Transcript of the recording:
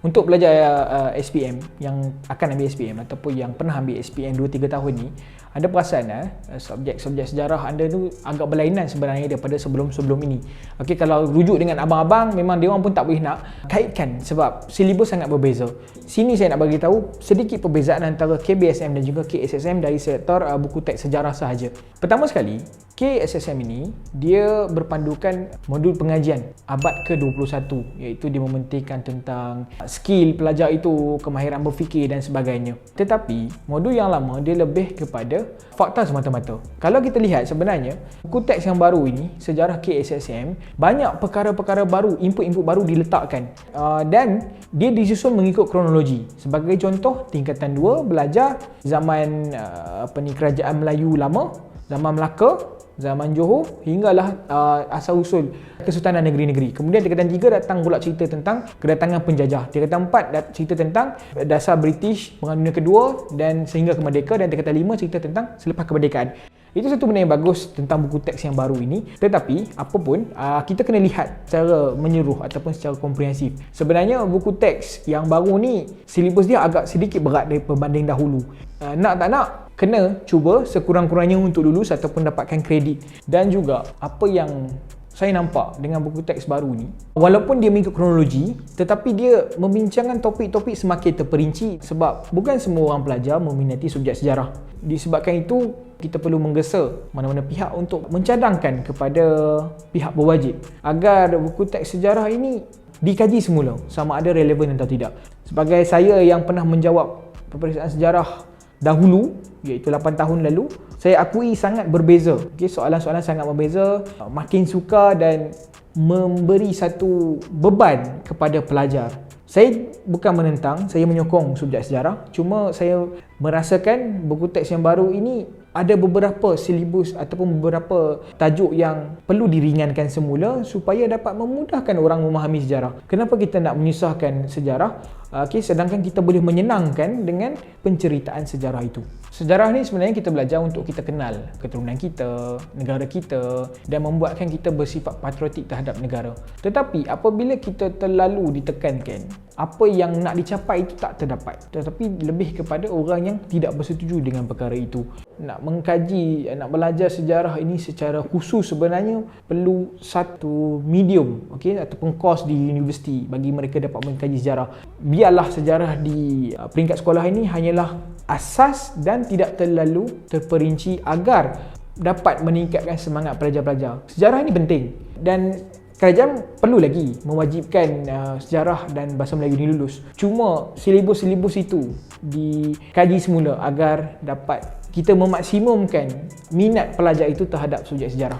Untuk pelajar SPM yang akan ambil SPM ataupun yang pernah ambil SPM 2-3 tahun ni, anda perasan subjek-subjek sejarah anda tu agak berlainan sebenarnya daripada sebelum-sebelum ini. Okey, kalau rujuk dengan abang-abang memang dia orang pun tak boleh nak kaitkan sebab silibus sangat berbeza. Sini saya nak bagi tahu sedikit perbezaan antara KBSM dan juga KSSM dari sektor buku teks sejarah sahaja. Pertama sekali, KSSM ini dia berpandukan modul pengajian abad ke-21, iaitu dia mementingkan tentang skill pelajar itu, kemahiran berfikir dan sebagainya. Tetapi modul yang lama dia lebih kepada fakta semata-mata. Kalau kita lihat sebenarnya buku teks yang baru ini, sejarah KSSM, banyak perkara-perkara baru, input-input baru diletakkan dan dia disusun mengikut kronologi. Sebagai contoh, tingkatan 2 belajar zaman kerajaan Melayu lama, zaman Melaka, zaman Johor hinggalah asal-usul Kesultanan Negeri-Negeri. Kemudian tingkatan 3 datang pula cerita tentang kedatangan penjajah. Tingkatan 4 cerita tentang dasar British Perang Dunia Kedua dan sehingga ke merdeka, dan tingkatan 5 cerita tentang selepas kemerdekaan. Itu satu benda yang bagus tentang buku teks yang baru ini. Tetapi apapun, kita kena lihat secara menyeluruh ataupun secara komprehensif. Sebenarnya buku teks yang baru ni silibus dia agak sedikit berat berbanding dahulu. Nak tak nak kena cuba sekurang-kurangnya untuk lulus ataupun dapatkan kredit. Dan juga apa yang saya nampak dengan buku teks baru ni, walaupun dia mengikut kronologi, tetapi dia membincangkan topik-topik semakin terperinci sebab bukan semua orang pelajar meminati subjek sejarah. Disebabkan itu, kita perlu menggesa mana-mana pihak untuk mencadangkan kepada pihak berwajib agar buku teks sejarah ini dikaji semula sama ada relevan atau tidak. Sebagai saya yang pernah menjawab peperiksaan sejarah dahulu, iaitu 8 tahun lalu, saya akui sangat berbeza. Okay, soalan-soalan sangat berbeza, makin sukar dan memberi satu beban kepada pelajar. Saya bukan menentang, saya menyokong subjek sejarah, cuma saya merasakan buku teks yang baru ini ada beberapa silibus ataupun beberapa tajuk yang perlu diringankan semula supaya dapat memudahkan orang memahami sejarah. Kenapa kita nak menyusahkan sejarah? Sedangkan kita boleh menyenangkan dengan penceritaan sejarah itu. Sejarah ni sebenarnya kita belajar untuk kita kenal keturunan kita, negara kita, dan membuatkan kita bersifat patriotik terhadap negara. Tetapi apabila kita terlalu ditekankan, apa yang nak dicapai itu tak terdapat. Tetapi lebih kepada orang yang tidak bersetuju dengan perkara itu. Nak mengkaji, nak belajar sejarah ini secara khusus sebenarnya perlu satu medium, ataupun kos di universiti bagi mereka dapat mengkaji sejarah. Biarlah sejarah di peringkat sekolah ini hanyalah asas dan tidak terlalu terperinci agar dapat meningkatkan semangat pelajar-pelajar. Sejarah ini penting dan kerajaan perlu lagi mewajibkan sejarah dan bahasa Melayu dilulus. Cuma silibus-silibus itu dikaji semula agar dapat kita memaksimumkan minat pelajar itu terhadap subjek sejarah.